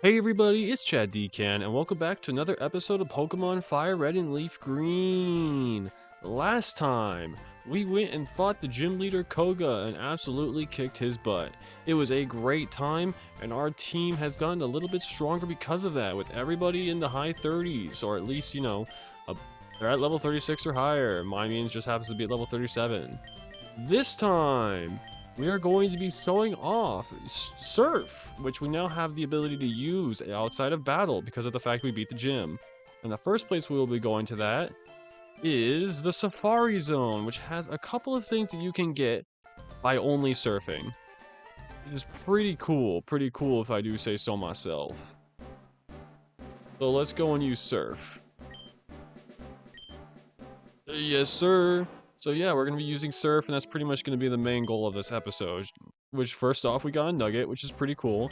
Hey everybody, it's Chad Decan, and welcome back to another episode of Pokemon FireRed and LeafGreen. Last time, we went and fought the gym leader Koga and absolutely kicked his butt. It was a great time, and our team has gotten a little bit stronger because of that, with everybody in the high 30s, or at least, they're at level 36 or higher. My means just happens to be at level 37. This time, we are going to be showing off Surf, which we now have the ability to use outside of battle because of the fact we beat the gym. And the first place we will be going to that is the Safari Zone, which has a couple of things that you can get by only surfing. It is pretty cool if I do say so myself. So let's go and use Surf. Yes, sir. So yeah, we're going to be using Surf, and that's pretty much going to be the main goal of this episode. Which, first off, we got a Nugget, which is pretty cool.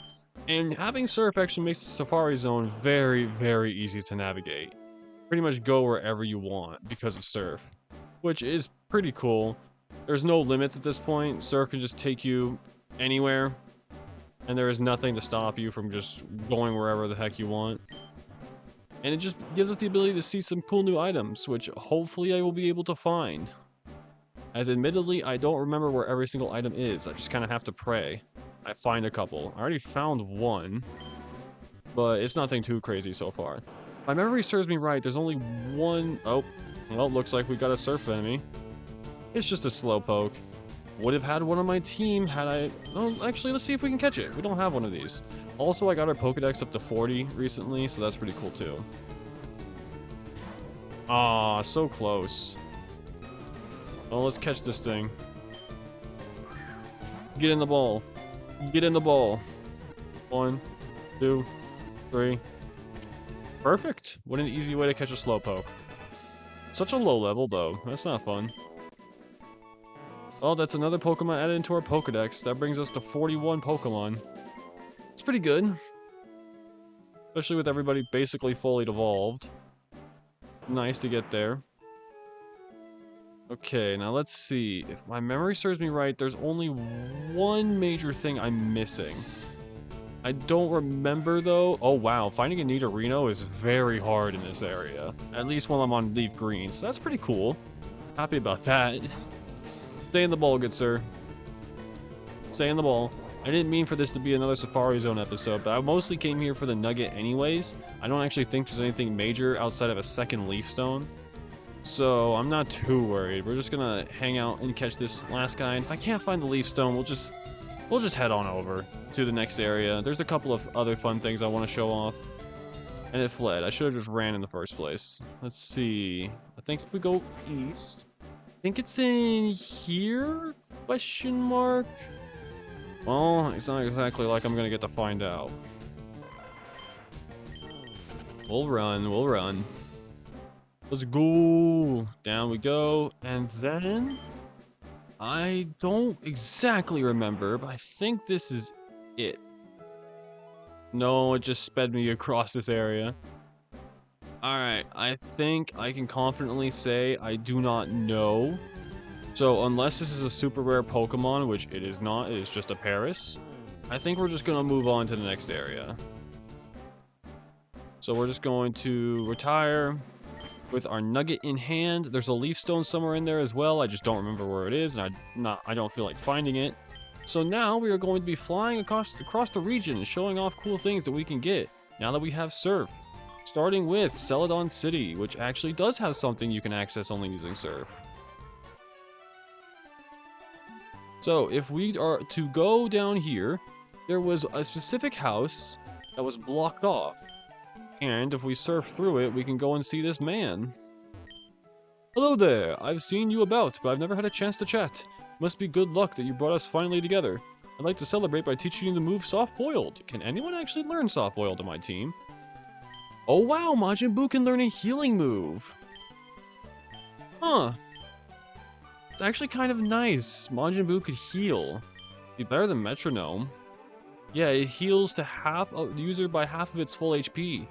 And having Surf actually makes the Safari Zone very, very easy to navigate. Pretty much go wherever you want because of Surf, which is pretty cool. There's no limits at this point. Surf can just take you anywhere, and there is nothing to stop you from just going wherever the heck you want. And it just gives us the ability to see some cool new items, which hopefully I will be able to find. As admittedly, I don't remember where every single item is. I just kind of have to pray I find a couple. I already found one, but it's nothing too crazy so far. If my memory serves me right, there's only one. Oh, well, looks like we got a Surf enemy. It's just a Slowpoke. Would have had one on my team had I... Oh, actually, let's see if we can catch it. We don't have one of these. Also, I got our Pokedex up to 40 recently, so that's pretty cool too. Ah, so close. Oh, let's catch this thing. Get in the ball. Get in the ball. 1, 2, 3. Perfect. What an easy way to catch a Slowpoke. Such a low level, though. That's not fun. Oh, that's another Pokemon added into our Pokedex. That brings us to 41 Pokemon. It's pretty good. Especially with everybody basically fully evolved. Nice to get there. Okay, now let's see. If my memory serves me right, there's only one major thing I'm missing. I don't remember, though. Oh, wow. Finding a Nidorino is very hard in this area. At least while I'm on LeafGreen, so that's pretty cool. Happy about that. Stay in the ball, good sir. Stay in the ball. I didn't mean for this to be another Safari Zone episode, but I mostly came here for the Nugget anyways. I don't actually think there's anything major outside of a second Leaf Stone. So I'm not too worried. We're just gonna hang out and catch this last guy. And if I can't find the Leaf Stone, we'll just head on over to the next area. There's a couple of other fun things I want to show off. And it fled. I should have just ran in the first place. Let's see. I think if we go east, I think it's in here? Question mark. Well, it's not exactly like I'm gonna get to find out. We'll run. We'll run. Let's go. Down we go. And then I don't exactly remember, but I think this is it. No, it just sped me across this area. Alright, I think I can confidently say I do not know. So unless this is a super rare Pokemon, which it is not, it is just a Paris, I think we're just going to move on to the next area. So we're just going to retire with our Nugget in hand. There's a Leaf Stone somewhere in there as well. I just don't remember where it is, and I don't feel like finding it. So now we are going to be flying across the region and showing off cool things that we can get now that we have Surf. Starting with Celadon City, which actually does have something you can access only using Surf. So if we are to go down here, there was a specific house that was blocked off. And if we surf through it, we can go and see this man. Hello there, I've seen you about, but I've never had a chance to chat. Must be good luck that you brought us finally together. I'd like to celebrate by teaching you the move Soft Boiled. Can anyone actually learn Soft Boiled on my team? Oh wow, Majin Buu can learn a healing move. Huh. It's actually kind of nice. Majin Buu could heal. Be better than Metronome. Yeah, it heals to half of the user by half of its full HP.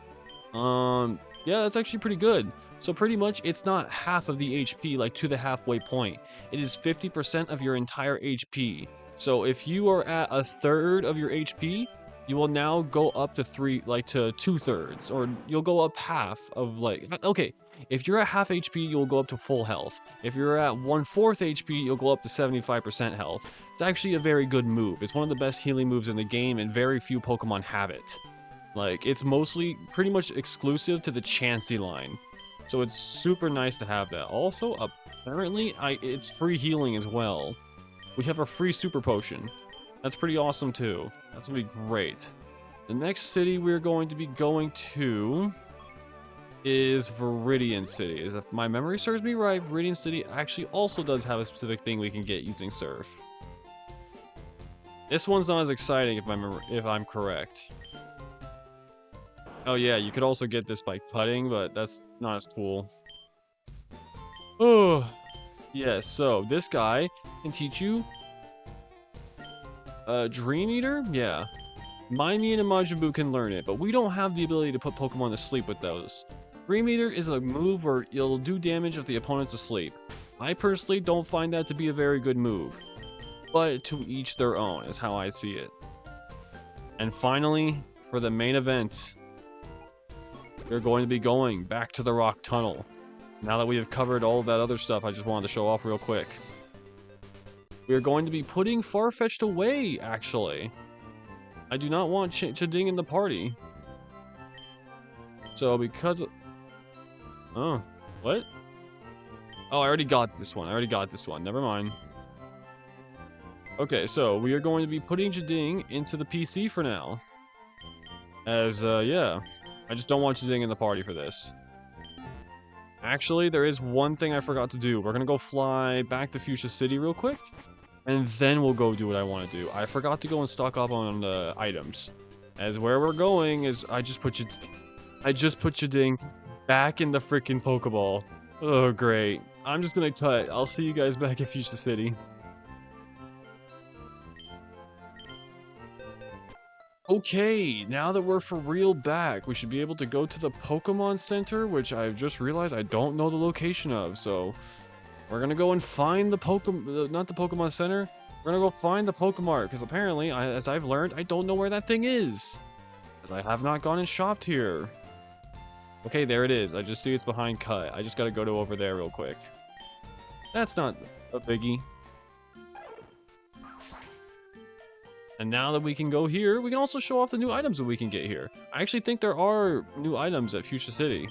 Yeah, that's actually pretty good. So pretty much it's not half of the HP, like to the halfway point. It is 50% of your entire HP. So if you are at a third of your HP, you will now go up to to 2/3, or you'll go up half of okay, if you're at half HP, you'll go up to full health. If you're at 1/4 HP, you'll go up to 75% health. It's actually a very good move. It's one of the best healing moves in the game, and very few Pokemon have it. Like, it's mostly pretty much exclusive to the Chansey line. So it's super nice to have that. Also, apparently, it's free healing as well. We have a free super potion. That's pretty awesome too. That's gonna be great. The next city we're going to be going to is Viridian City. If my memory serves me right, Viridian City actually also does have a specific thing we can get using Surf. This one's not as exciting if I'm correct. Oh yeah, you could also get this by cutting, but that's not as cool. Oh, yes, so this guy can teach you Dream Eater? Yeah. Mind Me and Majin Buu can learn it, but we don't have the ability to put Pokemon to sleep with those. Dream Eater is a move where it'll do damage if the opponent's asleep. I personally don't find that to be a very good move, but to each their own is how I see it. And finally, for the main event, we're going to be going back to the Rock Tunnel. Now that we have covered all of that other stuff, I just wanted to show off real quick. We are going to be putting Farfetch'd away, actually. I do not want Chiding in the party. So because of... Oh, what? Oh, I already got this one. Never mind. Okay, so we are going to be putting Chiding into the PC for now. As, yeah. I just don't want Chiding in the party for this. Actually, there is one thing I forgot to do. We're gonna go fly back to Fuchsia City real quick, and then we'll go do what I want to do. I forgot to go and stock up on the items. As where we're going is I just put Chiding back in the freaking Pokeball. Oh, great. I'm just gonna cut. I'll see you guys back at Fuchsia City. Okay, now that we're for real back, we should be able to go to the Pokemon Center, which I've just realized I don't know the location of, so we're gonna go and find the not the Pokemon Center, we're gonna go find the Pokemart, because apparently, as I've learned, I don't know where that thing is, because I have not gone and shopped here. Okay, there it is. I just see it's behind Cut. I just gotta go to over there real quick. That's not a biggie. And now that we can go here, we can also show off the new items that we can get here. I actually think there are new items at Fuchsia City.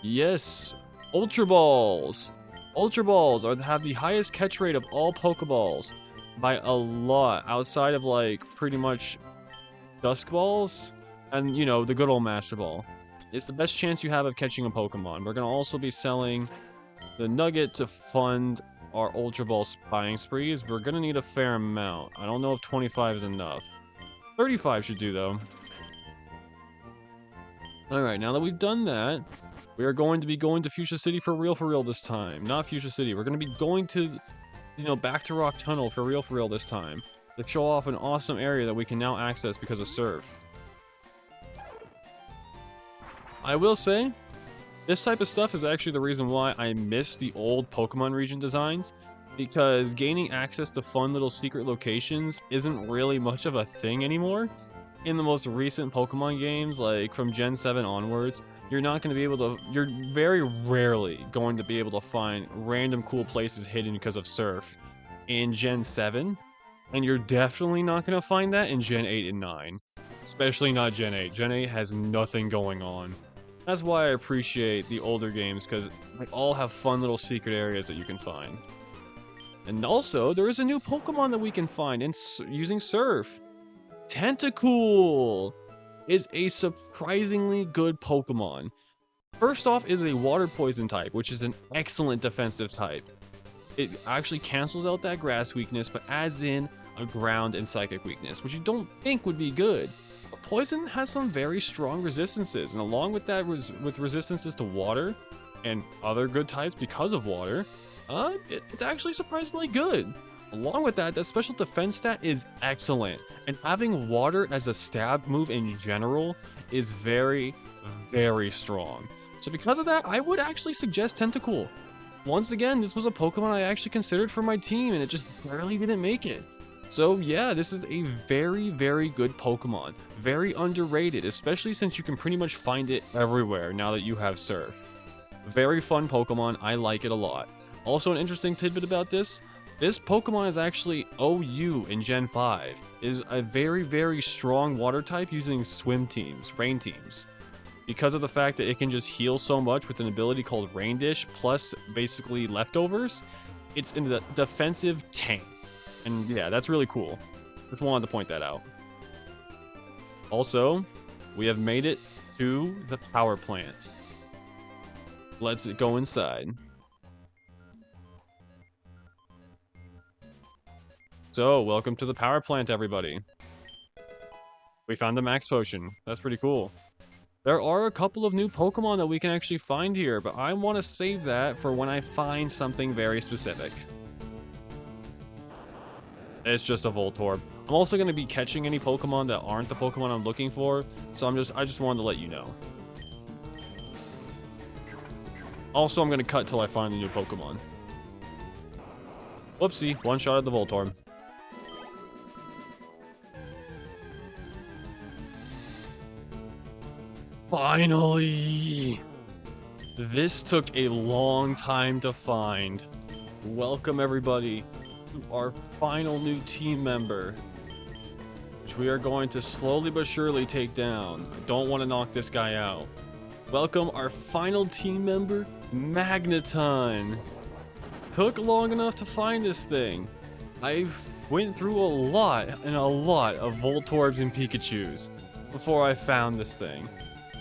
Yes, Ultra Balls. Ultra Balls have the highest catch rate of all Pokeballs by a lot, outside of like pretty much Dusk Balls and, you know, the good old Master Ball. It's the best chance you have of catching a Pokemon. We're gonna also be selling the Nugget to fund our Ultra Ball spying sprees. We're gonna need a fair amount. I don't know if 25 is enough. 35 should do, though. Alright, now that we've done that, we are going to be going to Fuchsia City for real this time. Not Fuchsia City. We're going to be going to, you know, back to Rock Tunnel for real this time. To show off an awesome area that we can now access because of Surf. I will say, this type of stuff is actually the reason why I miss the old Pokemon region designs, because gaining access to fun little secret locations isn't really much of a thing anymore. In the most recent Pokemon games, like from Gen 7 onwards, you're very rarely going to be able to find random cool places hidden because of Surf in Gen 7, and you're definitely not going to find that in Gen 8 and 9. Especially not Gen 8. Gen 8 has nothing going on. That's why I appreciate the older games, because they all have fun little secret areas that you can find. And also, there is a new Pokemon that we can find using Surf. Tentacool is a surprisingly good Pokemon. First off is a water poison type, which is an excellent defensive type. It actually cancels out that grass weakness, but adds in a ground and psychic weakness, which you don't think would be good. But poison has some very strong resistances, and along with that, with resistances to water and other good types because of water, it's actually surprisingly good. Along with that, that special defense stat is excellent, and having water as a stab move in general is very, very strong. So because of that, I would actually suggest Tentacool. Once again, this was a Pokemon I actually considered for my team, and it just barely didn't make it. So yeah, this is a very, very good Pokemon. Very underrated, especially since you can pretty much find it everywhere now that you have Surf. Very fun Pokemon, I like it a lot. Also, an interesting tidbit about this Pokemon is actually OU in Gen 5. Is a very, very strong water type using swim teams, rain teams. Because of the fact that it can just heal so much with an ability called Rain Dish, plus basically leftovers, it's in the defensive tank. And yeah, that's really cool. Just wanted to point that out. Also, we have made it to the power plant. Let's go inside. So, welcome to the power plant, everybody. We found the max potion. That's pretty cool. There are a couple of new Pokemon that we can actually find here, but I want to save that for when I find something very specific. It's just a Voltorb. I'm also going to be catching any Pokemon that aren't the Pokemon I'm looking for, so I just wanted to let you know. Also, I'm going to cut till I find the new Pokemon. Whoopsie, one shot at the Voltorb. Finally! This took a long time to find. Welcome everybody to our final new team member, which we are going to slowly but surely take down. I don't want to knock this guy out. Welcome our final team member, Magneton. Took long enough to find this thing. I went through a lot of Voltorbs and Pikachus before I found this thing.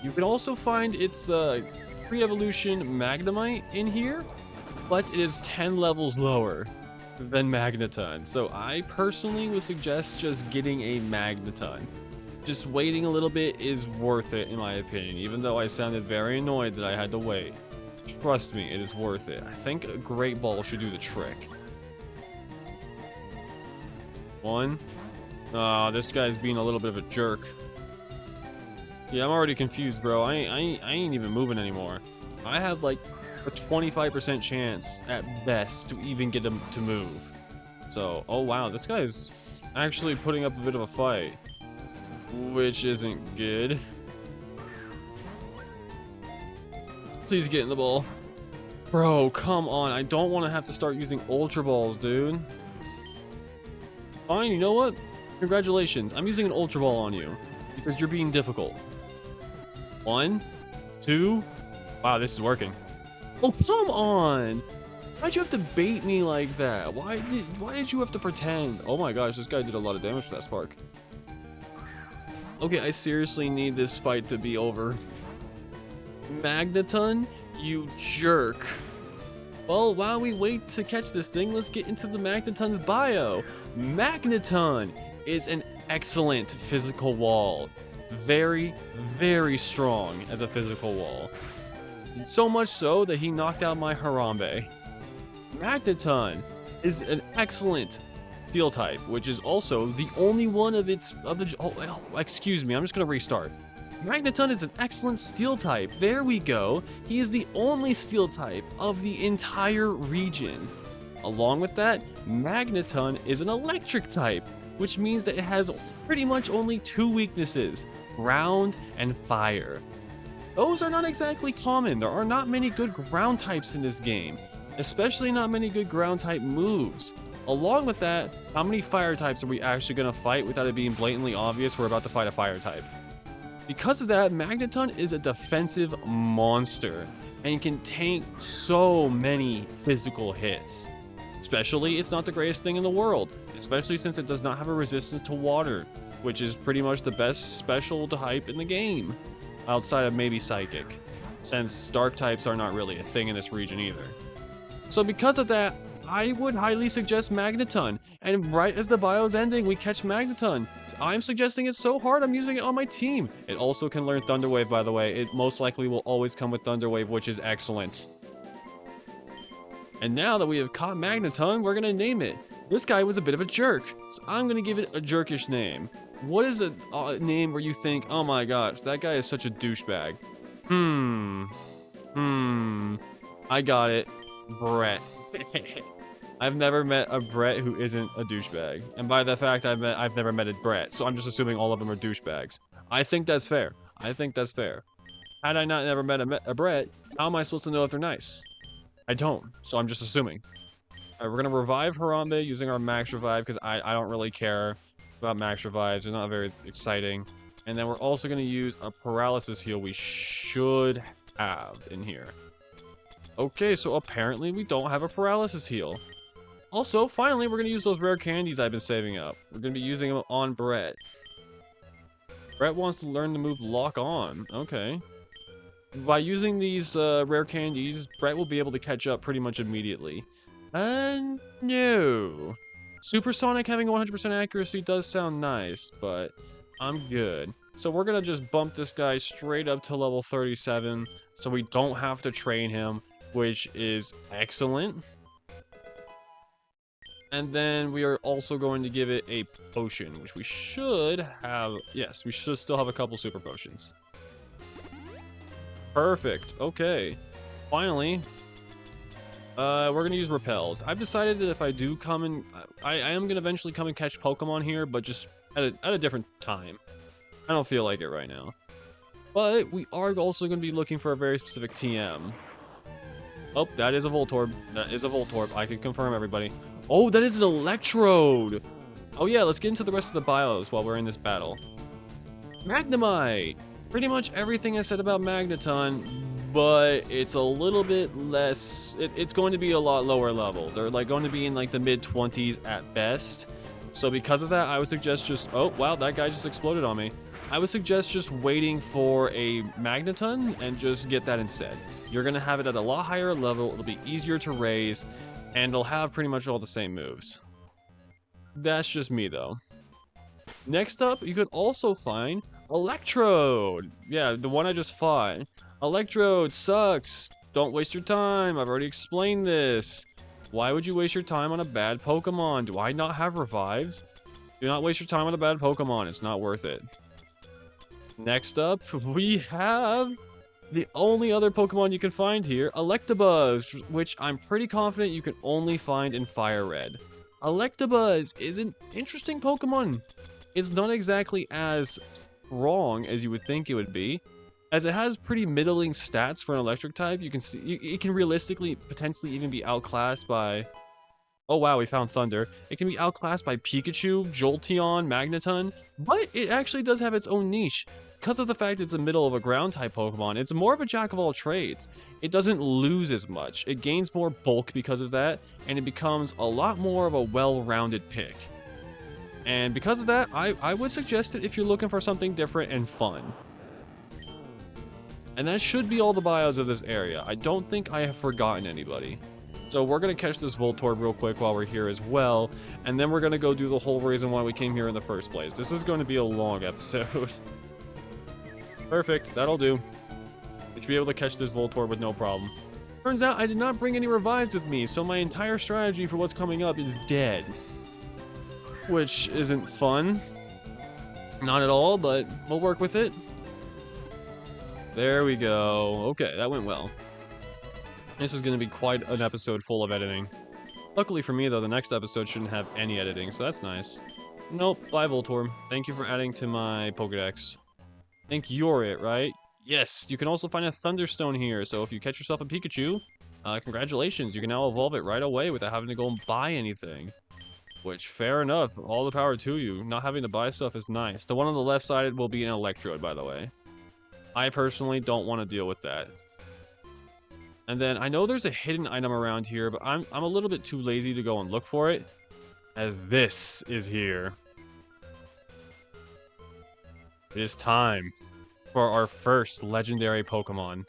You can also find its pre-evolution Magnemite in here, but it is 10 levels lower than Magneton. So I personally would suggest just getting a Magneton. Just waiting a little bit is worth it in my opinion, even though I sounded very annoyed that I had to wait. Trust me, it is worth it. I think a Great Ball should do the trick. One. This guy's being a little bit of a jerk. Yeah, I'm already confused, bro. I ain't even moving anymore. I have like a 25% chance at best to even get him to move. So, oh wow, this guy's actually putting up a bit of a fight, which isn't good. Please get in the ball. Bro, come on. I don't want to have to start using Ultra Balls, dude. Fine, you know what? Congratulations. I'm using an Ultra Ball on you because you're being difficult. 1, 2. Wow, this is working. Oh, come on. Why'd you have to bait me like that? Why did you have to pretend? Oh my gosh, this guy did a lot of damage to that Spark. Okay, I seriously need this fight to be over. Magneton, you jerk. Well, while we wait to catch this thing, let's get into the Magneton's bio. Magneton is an excellent physical wall. Very, very strong as a physical wall. So much so that he knocked out my Harambe. Magneton is an excellent Steel type, which is also the only one of excuse me, I'm just gonna restart. Magneton is an excellent Steel type. There we go. He is the only Steel type of the entire region. Along with that, Magneton is an Electric type, which means that it has pretty much only 2 weaknesses, Ground and Fire. Those are not exactly common. There are not many good ground types in this game, especially not many good ground type moves. Along with that, how many fire types are we actually going to fight without it being blatantly obvious we're about to fight a fire type? Because of that, Magneton is a defensive monster and can tank so many physical hits. Especially, it's not the greatest thing in the world, especially since it does not have a resistance to water, which is pretty much the best special type in the game, outside of maybe Psychic, since dark types are not really a thing in this region either. So because of that, I would highly suggest Magneton, and right as the bio's ending, we catch Magneton. I'm suggesting it so hard, I'm using it on my team. It also can learn Thunder Wave, by the way. It most likely will always come with Thunder Wave, which is excellent. And now that we have caught Magneton, we're gonna name it. This guy was a bit of a jerk, so I'm gonna give it a jerkish name. What is a name where you think, oh my gosh, that guy is such a douchebag? I got it. Brett. I've never met a Brett who isn't a douchebag. And by the fact I've never met a Brett, so I'm just assuming all of them are douchebags. I think that's fair. I think that's fair. Had I not never met a Brett, how am I supposed to know if they're nice? I don't, so I'm just assuming. Alright, we're gonna revive Harambe using our max revive, because I don't really care about max revives. They're not very exciting. And then we're also gonna use a paralysis heal we should have in here. Okay, so apparently we don't have a paralysis heal. Also, finally, we're gonna use those rare candies I've been saving up. We're gonna be using them on Brett. Brett wants to learn the move Lock On. Okay. By using these rare candies, Brett will be able to catch up pretty much immediately. No. Supersonic having 100% accuracy does sound nice, but I'm good. So we're gonna just bump this guy straight up to level 37, so we don't have to train him, which is excellent. And then we are also going to give it a potion, which we should have. Yes, we should still have a couple super potions. Perfect. Okay. Finally, we're going to use repels. I've decided that if I do come and... I am going to eventually come and catch Pokemon here, but just at a different time. I don't feel like it right now. But we are also going to be looking for a very specific TM. Oh, that is a Voltorb. That is a Voltorb. I can confirm, everybody. Oh, that is an Electrode! Oh yeah, let's get into the rest of the bios while we're in this battle. Magnemite! Pretty much everything I said about Magneton, but it's a little bit less... It's going to be a lot lower level. They're like going to be in like the mid-20s at best. So because of that, I would suggest just... Oh, wow, that guy just exploded on me. I would suggest just waiting for a Magneton and just get that instead. You're going to have it at a lot higher level. It'll be easier to raise. And it'll have pretty much all the same moves. That's just me, though. Next up, you could also find Electrode. Yeah, the one I just fought. Electrode sucks. Don't waste your time. I've already explained this. Why would you waste your time on a bad Pokemon? Do I not have revives? Do not waste your time on a bad Pokemon. It's not worth it. Next up, we have... the only other Pokemon you can find here, Electabuzz, which I'm pretty confident you can only find in FireRed. Electabuzz is an interesting Pokemon. It's not exactly as strong as you would think it would be, as it has pretty middling stats for an electric type. You can see it can realistically, potentially even be outclassed by... Oh wow, we found Thunder. It can be outclassed by Pikachu, Jolteon, Magneton, but it actually does have its own niche. Because of the fact it's a middle of a ground type Pokemon, it's more of a jack of all trades. It doesn't lose as much. It gains more bulk because of that, and it becomes a lot more of a well-rounded pick. And because of that, I would suggest it if you're looking for something different and fun. And that should be all the bios of this area. I don't think I have forgotten anybody. So we're going to catch this Voltorb real quick while we're here as well, and then we're going to go do the whole reason why we came here in the first place. This is going to be a long episode. Perfect, that'll do. We should be able to catch this Voltorb with no problem. Turns out I did not bring any revives with me, so my entire strategy for what's coming up is dead. Which isn't fun. Not at all, but we'll work with it. There we go. Okay, that went well. This is going to be quite an episode full of editing. Luckily for me, though, the next episode shouldn't have any editing, so that's nice. Nope, bye Voltorb. Thank you for adding to my Pokedex. I think you're it, right? Yes, you can also find a Thunderstone here, so if you catch yourself a Pikachu, congratulations, you can now evolve it right away without having to go and buy anything. Which, fair enough, all the power to you. Not having to buy stuff is nice. The one on the left side will be an Electrode, by the way. I personally don't want to deal with that. And then, I know there's a hidden item around here, but I'm a little bit too lazy to go and look for it, as this is here. It is time for our first legendary Pokemon.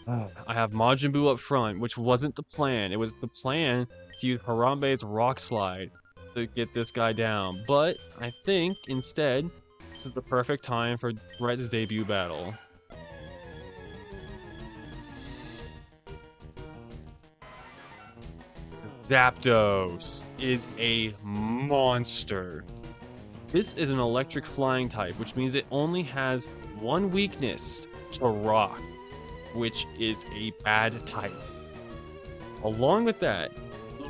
I have Majin Buu up front, which wasn't the plan. It was the plan to use Harambe's Rock Slide to get this guy down. But I think, instead, this is the perfect time for Brett's debut battle. Zapdos is a monster. This is an electric flying type, which means it only has one weakness to rock, which is a bad type. Along with that,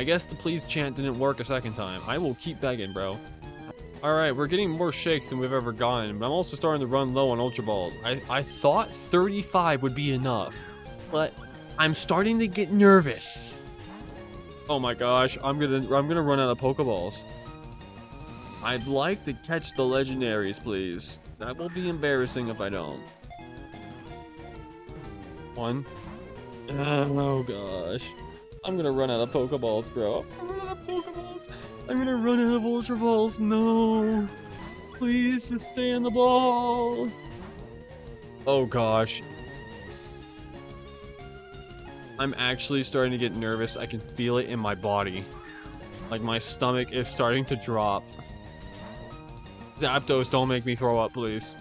I guess the please chant didn't work a second time. I will keep begging, bro. Alright, we're getting more shakes than we've ever gotten, but I'm also starting to run low on Ultra Balls. I thought 35 would be enough, but I'm starting to get nervous. Oh my gosh, I'm gonna run out of Pokeballs. I'd like to catch the legendaries, please. That will be embarrassing if I don't. One. Oh gosh. I'm gonna run out of Pokeballs, bro. I'm gonna run out of Pokeballs. I'm gonna run out of Ultra Balls. No. Please just stay in the ball. Oh gosh. I'm actually starting to get nervous. I can feel it in my body. Like my stomach is starting to drop. Zapdos, don't make me throw up, please.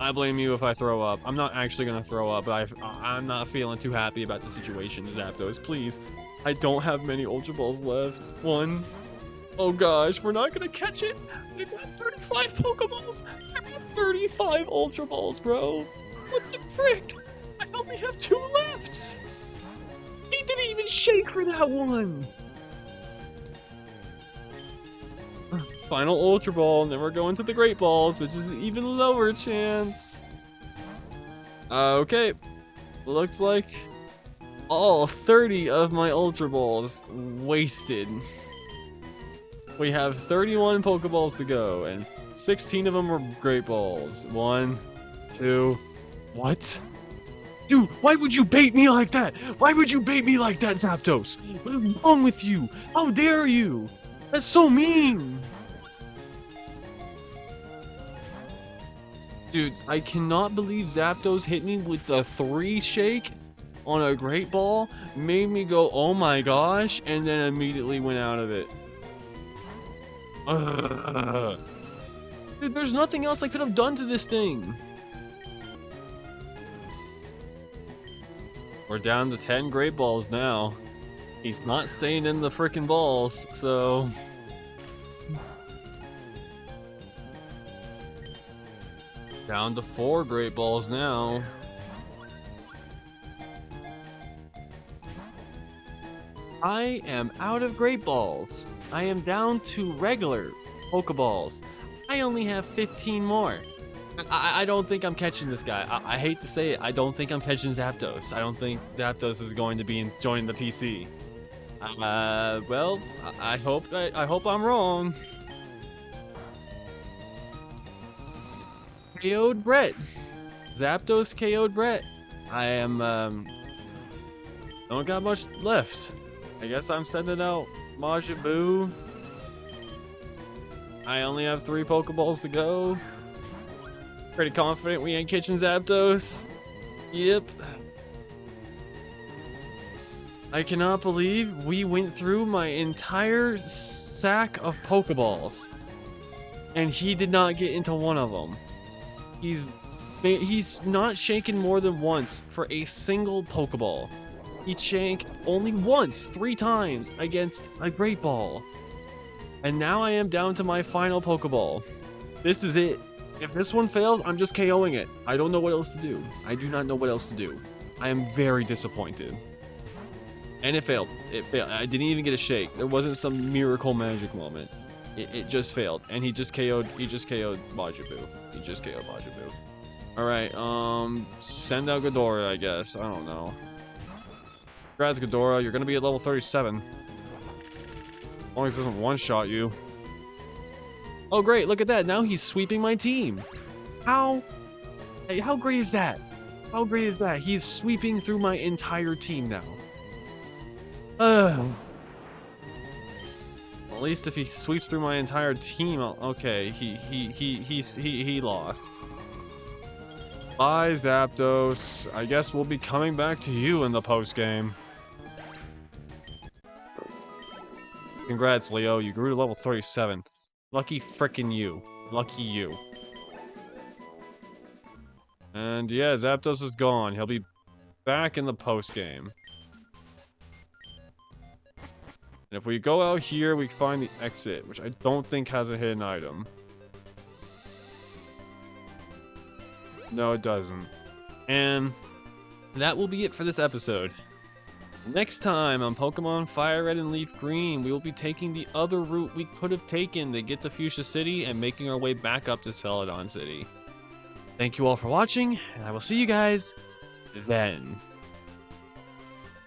I blame you if I throw up. I'm not actually gonna throw up, but I'm not feeling too happy about the situation, Zapdos. Please. I don't have many Ultra Balls left. One. Oh gosh, we're not gonna catch it. I've got 35 Pokeballs. I've got 35 Ultra Balls, bro. What the frick? I only have 2 left. He didn't even shake for that one. Final Ultra Ball, and then we're going to the Great Balls, which is an even lower chance. Okay. Looks like all 30 of my Ultra Balls wasted. We have 31 Pokeballs to go, and 16 of them are Great Balls. 1, 2, what? Dude, why would you bait me like that? Why would you bait me like that, Zapdos? What is wrong with you? How dare you? That's so mean. Dude, I cannot believe Zapdos hit me with the 3 shake on a Great Ball, made me go, oh my gosh, and then immediately went out of it. Dude, there's nothing else I could have done to this thing. We're down to 10 Great Balls now. He's not staying in the frickin' balls, so... Down to 4 Great Balls now. I am out of Great Balls. I am down to regular Pokeballs. I only have 15 more. I don't think I'm catching this guy. I hate to say it. I don't think I'm catching Zapdos. I don't think Zapdos is going to be joining the PC. Well, I hope I'm wrong. KO'd Brett. Zapdos KO'd Brett. I am, don't got much left. I guess I'm sending out Majin Buu. I only have 3 Pokeballs to go. Pretty confident we ain't catching Zapdos. Yep. I cannot believe we went through my entire sack of Pokeballs. And he did not get into one of them. He's not shaken more than once for a single Pokeball. He shanked only once, 3 times against a Great Ball. And now I am down to my final Pokeball. This is it. If this one fails, I'm just KOing it. I don't know what else to do. I do not know what else to do. I am very disappointed. And it failed. It failed. I didn't even get a shake. There wasn't some miracle magic moment. It just failed. And he just KO'd Majin Buu. He just KO'd Majin Buu. Alright, send out Ghidorah, I guess. I don't know. Congrats, Ghidorah. You're gonna be at level 37. As long as it doesn't one-shot you. Oh, great. Look at that. Now he's sweeping my team. How great is that? How great is that? He's sweeping through my entire team now. At least if he sweeps through my entire team, okay, he lost. Bye, Zapdos. I guess we'll be coming back to you in the post-game. Congrats, Leo. You grew to level 37. Lucky frickin' you. Lucky you. And yeah, Zapdos is gone. He'll be back in the post-game. And if we go out here, we find the exit, which I don't think has a hidden item. No, it doesn't. And that will be it for this episode. Next time on Pokemon Fire Red and Leaf Green, we will be taking the other route we could have taken to get to Fuchsia City and making our way back up to Celadon City. Thank you all for watching, and I will see you guys then.